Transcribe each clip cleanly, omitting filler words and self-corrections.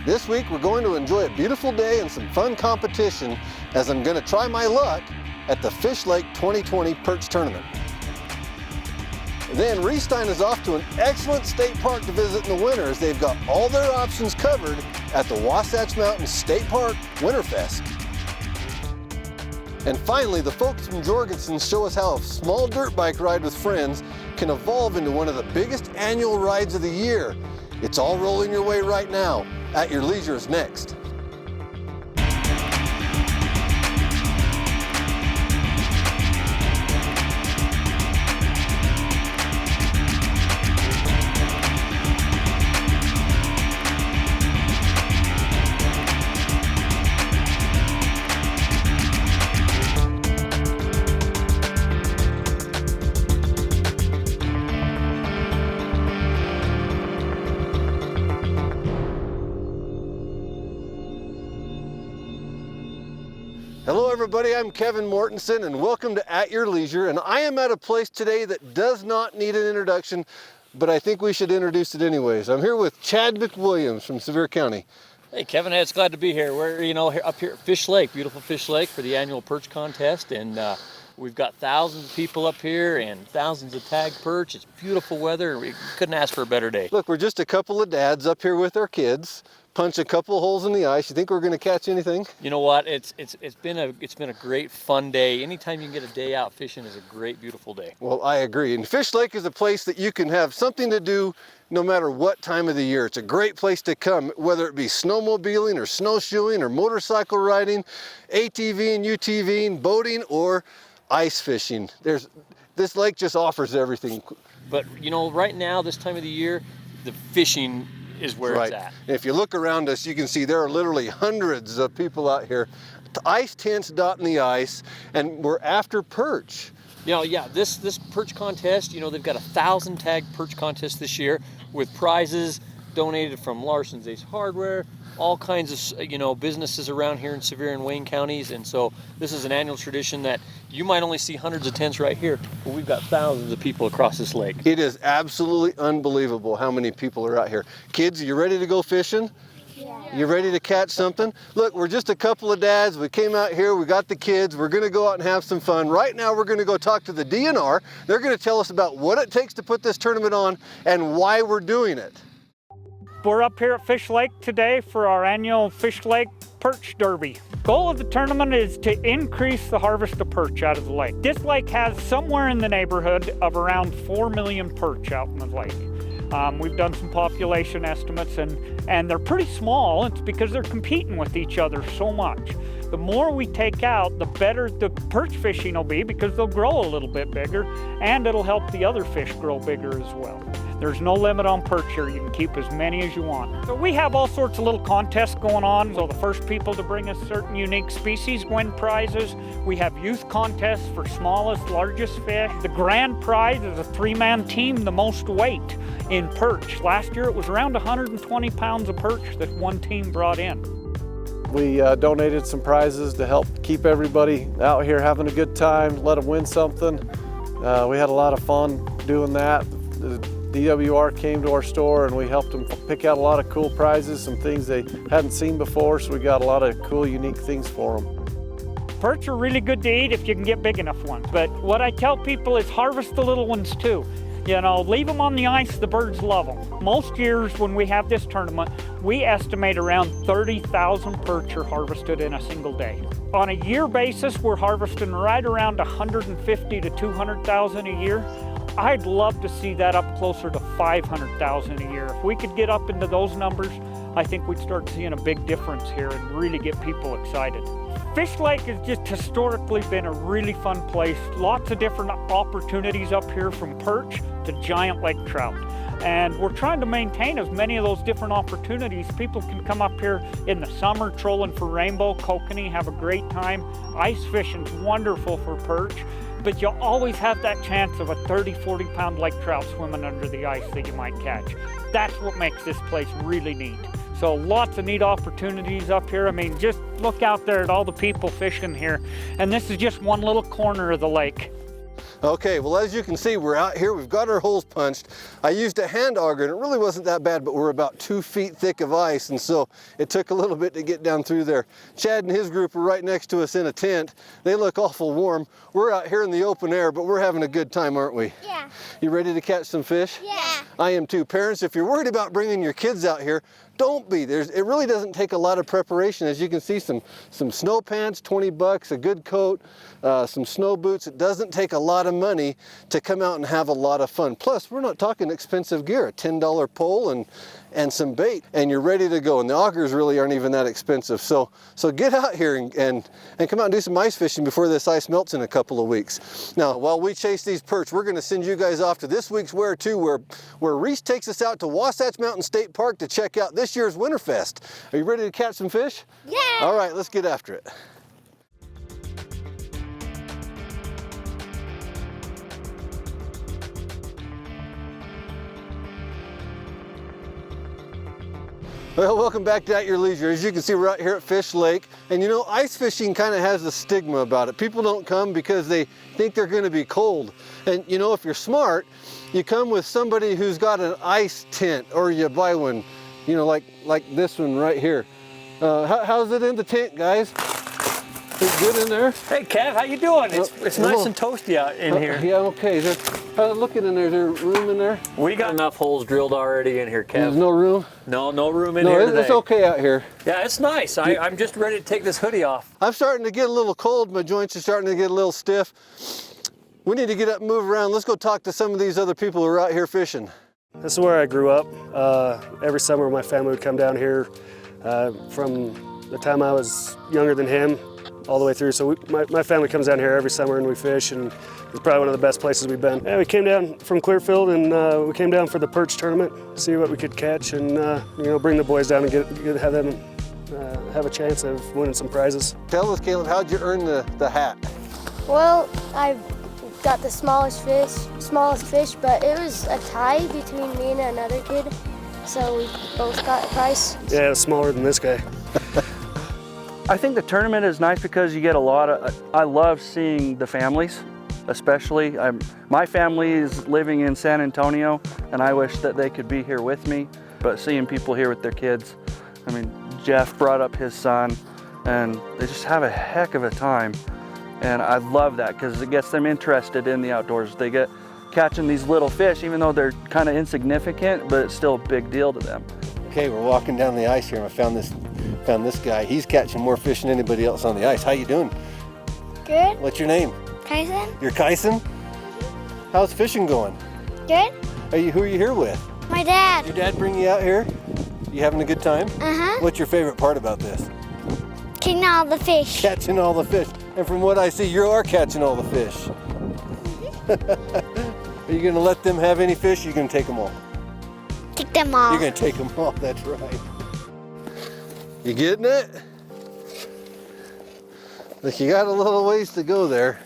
This week we're going to enjoy a beautiful day and some fun competition as I'm going to try my luck at the Fish Lake 2020 Perch Tournament. Then Reece Stein is off to an excellent state park to visit in the winter as they've got all their options covered at the Wasatch Mountain State Park Winterfest. And finally, the folks from Jorgensen show us how a small dirt bike ride with friends can evolve into one of the biggest annual rides of the year. It's all rolling your way right now. At Your Leisure is next. Hello everybody, I'm Kevin Mortensen and welcome to At Your Leisure, and I am at a place today that does not need an introduction, but I think we should introduce it anyways. I'm here with Chad McWilliams from Sevier County. Hey Kevin, it's glad to be here. We're up here at Fish Lake, beautiful Fish Lake for the annual perch contest, and we've got thousands of people up here and thousands of tagged perch. It's beautiful weather and we couldn't ask for a better day. Look, we're just a couple of dads up here with our kids. Punch a couple holes in the ice. You think we're going to catch anything? You know what? It's been a great fun day. Anytime you can get a day out fishing is a great, beautiful day. Well, I agree. And Fish Lake is a place that you can have something to do no matter what time of the year. It's a great place to come, whether it be snowmobiling or snowshoeing or motorcycle riding, ATVing, UTVing, boating, or ice fishing. This lake just offers everything. But you know, right now, this time of the year, the fishing is where it's at. If you look around us, you can see there are literally hundreds of people out here. Ice tents dotting the ice, and we're after perch. This perch contest, they've got 1,000 tagged perch contests this year with prizes donated from Larson's Ace Hardware, all kinds of businesses around here in Sevier and Wayne counties, and so this is an annual tradition that you might only see hundreds of tents right here, but we've got thousands of people across this lake. It is absolutely unbelievable how many people are out here. Kids, are you ready to go fishing? Yeah. You ready to catch something? Look, we're just a couple of dads. We came out here, we got the kids. We're gonna go out and have some fun. Right now, we're gonna go talk to the DNR. They're gonna tell us about what it takes to put this tournament on and why we're doing it. We're up here at Fish Lake today for our annual Fish Lake Perch Derby. Goal of the tournament is to increase the harvest of perch out of the lake. This lake has somewhere in the neighborhood of around 4 million perch out in the lake. We've done some population estimates and they're pretty small. It's because they're competing with each other so much. The more we take out, the better the perch fishing will be because they'll grow a little bit bigger and it'll help the other fish grow bigger as well. There's no limit on perch here. You can keep as many as you want. So we have all sorts of little contests going on. So the first people to bring us certain unique species win prizes. We have youth contests for smallest, largest fish. The grand prize is a 3-man team, the most weight in perch. Last year it was around 120 pounds of perch that one team brought in. We donated some prizes to help keep everybody out here having a good time, let them win something. We had a lot of fun doing that. The DWR came to our store and we helped them pick out a lot of cool prizes, some things they hadn't seen before, so we got a lot of cool, unique things for them. Perch are really good to eat if you can get big enough ones, but what I tell people is harvest the little ones too. Leave them on the ice, the birds love them. Most years when we have this tournament, we estimate around 30,000 perch are harvested in a single day. On a year basis, we're harvesting right around 150 to 200,000 a year. I'd love to see that up closer to 500,000 a year. If we could get up into those numbers, I think we'd start seeing a big difference here and really get people excited. Fish Lake has just historically been a really fun place. Lots of different opportunities up here from perch to giant lake trout. And we're trying to maintain as many of those different opportunities. People can come up here in the summer trolling for rainbow, kokanee, have a great time. Ice fishing's wonderful for perch. But you'll always have that chance of a 30, 40 pound lake trout swimming under the ice that you might catch. That's what makes this place really neat. So lots of neat opportunities up here. I mean, just look out there at all the people fishing here. And this is just one little corner of the lake. Okay, well, as you can see, we're out here, we've got our holes punched. I used a hand auger and it really wasn't that bad, but we're about 2 feet thick of ice, and so it took a little bit to get down through there. Chad and his group are right next to us in a tent. They look awful warm. We're out here in the open air, but we're having a good time, aren't we? Yeah. You ready to catch some fish? Yeah. I am too. Parents, if you're worried about bringing your kids out here, don't be. It really doesn't take a lot of preparation. As you can see, some snow pants, 20 bucks, a good coat, some snow boots. It doesn't take a lot of money to come out and have a lot of fun. Plus, we're not talking expensive gear, a $10 pole and some bait, and you're ready to go. And the augers really aren't even that expensive. So get out here and come out and do some ice fishing before this ice melts in a couple of weeks. Now, while we chase these perch, we're gonna send you guys off to this week's Where To, where Reece takes us out to Wasatch Mountain State Park to check out this year's Winterfest. Are you ready to catch some fish? Yeah. All right, let's get after it. Well, welcome back to At Your Leisure. As you can see, we're out here at Fish Lake. And you know, ice fishing kind of has a stigma about it. People don't come because they think they're going to be cold. And you know, if you're smart, you come with somebody who's got an ice tent, or you buy one, you know, like this one right here. How's it in the tent, guys? Is it good in there? Hey, Kev, how you doing? It's nice and toasty out in here. Yeah, okay. Looking in there, is there room in there? We got enough holes drilled already in here, Kev. There's no room? No room in here today. It's okay out here. Yeah, it's nice. I'm just ready to take this hoodie off. I'm starting to get a little cold. My joints are starting to get a little stiff. We need to get up and move around. Let's go talk to some of these other people who are out here fishing. This is where I grew up. Every summer my family would come down here from the time I was younger than him all the way through. So my family comes down here every summer and we fish, and it's probably one of the best places we've been. Yeah, we came down from Clearfield and we came down for the Perch tournament, see what we could catch, and you know, bring the boys down and have them have a chance of winning some prizes. Tell us, Caleb, how'd you earn the hat? Well, I got the smallest fish, but it was a tie between me and another kid, so we both got a prize. Yeah, it's smaller than this guy. I think the tournament is nice because you get a lot of, I love seeing the families, especially. My family is living in San Antonio, and I wish that they could be here with me, but seeing people here with their kids, I mean, Jeff brought up his son, and they just have a heck of a time. And I love that because it gets them interested in the outdoors. They get catching these little fish, even though they're kind of insignificant, but it's still a big deal to them. Okay, we're walking down the ice here, and I found this guy. He's catching more fish than anybody else on the ice. How you doing? Good. What's your name? Tyson. You're Kyson? How's fishing going? Good. Who are you here with? My dad. Your dad bring you out here? You having a good time? Uh-huh. What's your favorite part about this? Catching all the fish. Catching all the fish. And from what I see, you are catching all the fish. Are you gonna let them have any fish? Or are you gonna take them all? Take them all. You're gonna take them all, that's right. You getting it? Look, you got a little ways to go there.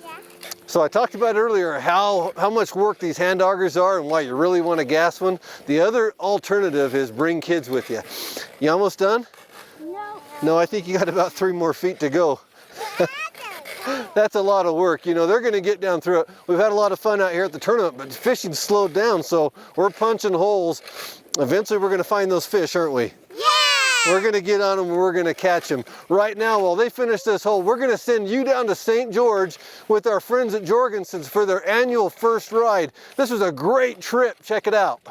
Yeah. So I talked about earlier how much work these hand augers are and why you really want a gas one. The other alternative is bring kids with you. You almost done? No. No, I think you got about 3 more feet to go. That's a lot of work. You know, they're going to get down through it. We've had a lot of fun out here at the tournament, but fishing's slowed down, so we're punching holes. Eventually we're going to find those fish, aren't we? Yeah. We're going to get on them and we're going to catch them. Right now, while they finish this hole, we're going to send you down to St. George with our friends at Jorgensen's for their annual first ride. This was a great trip. Check it out.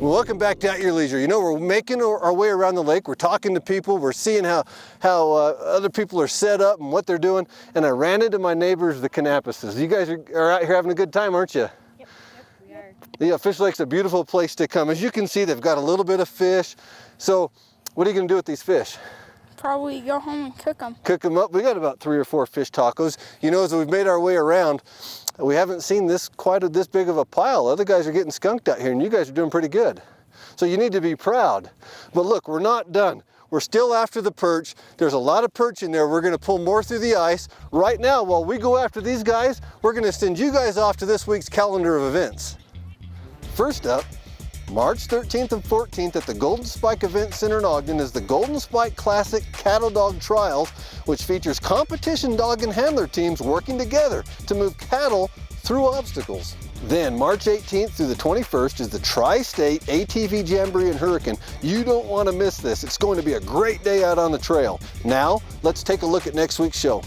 Welcome back to At Your Leisure. You know, we're making our way around the lake. We're talking to people. We're seeing how other people are set up and what they're doing. And I ran into my neighbors, the Canapuses. You guys are out here having a good time, aren't you? Yep, we are. Yeah, Fish Lake's a beautiful place to come. As you can see, they've got a little bit of fish. So what are you going to do with these fish? Probably go home and cook them. Cook them up. We got about 3 or 4 fish tacos. You know, as we've made our way around, we haven't seen this big of a pile. Other guys are getting skunked out here, and you guys are doing pretty good. So you need to be proud. But look, we're not done. We're still after the perch. There's a lot of perch in there. We're going to pull more through the ice. Right now, while we go after these guys, we're going to send you guys off to this week's calendar of events. First up, March 13th and 14th at the Golden Spike Event Center in Ogden is the Golden Spike Classic Cattle Dog Trials, which features competition dog and handler teams working together to move cattle through obstacles. Then March 18th through the 21st is the Tri-State ATV Jamboree and Hurricane. You don't want to miss this. It's going to be a great day out on the trail. Now, let's take a look at next week's show.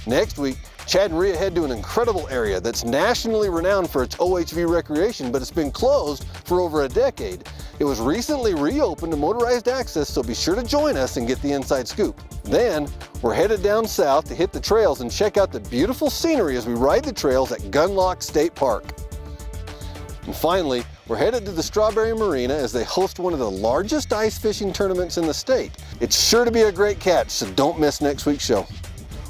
Next week, Chad and Ria head to an incredible area that's nationally renowned for its OHV recreation, but it's been closed for over a decade. It was recently reopened to motorized access, so be sure to join us and get the inside scoop. Then, we're headed down south to hit the trails and check out the beautiful scenery as we ride the trails at Gunlock State Park. And finally, we're headed to the Strawberry Marina as they host one of the largest ice fishing tournaments in the state. It's sure to be a great catch, so don't miss next week's show.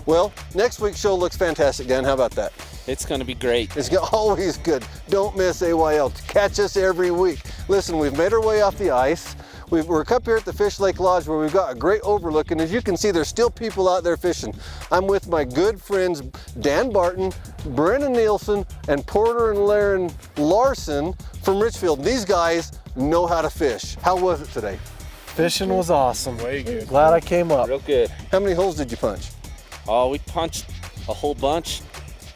Well, next week's show looks fantastic, Dan. How about that? It's going to be great. It's always good. Don't miss AYL. Catch us every week. Listen, we've made our way off the ice. We're up here at the Fish Lake Lodge where we've got a great overlook, and as you can see, there's still people out there fishing. I'm with my good friends Dan Barton, Brennan Nielsen, and Porter and Laren Larson from Richfield. These guys know how to fish. How was it today? Fishing was awesome. Way good. Glad I came up. Real good. How many holes did you punch? Oh, we punched a whole bunch,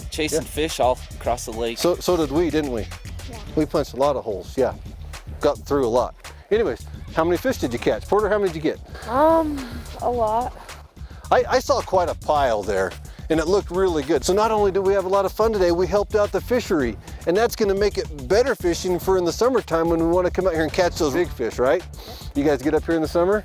chasing fish all across the lake. So did we, didn't we? Yeah. We punched a lot of holes, yeah. Got through a lot. Anyways, how many fish did you catch? Porter, how many did you get? A lot. I saw quite a pile there, and it looked really good. So not only did we have a lot of fun today, we helped out the fishery, and that's gonna make it better fishing for in the summertime when we wanna come out here and catch those big fish, right? You guys get up here in the summer?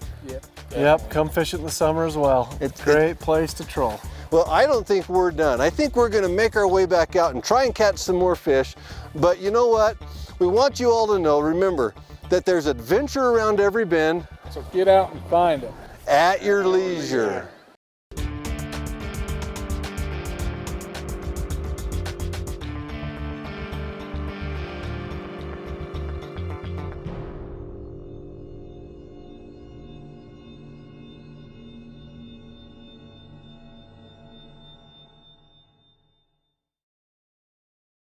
Yep, come fish it in the summer as well. It's a great place to troll. Well, I don't think we're done. I think we're gonna make our way back out and try and catch some more fish. But you know what? We want you all to know, remember, that there's adventure around every bend. So get out and find it. At your leisure.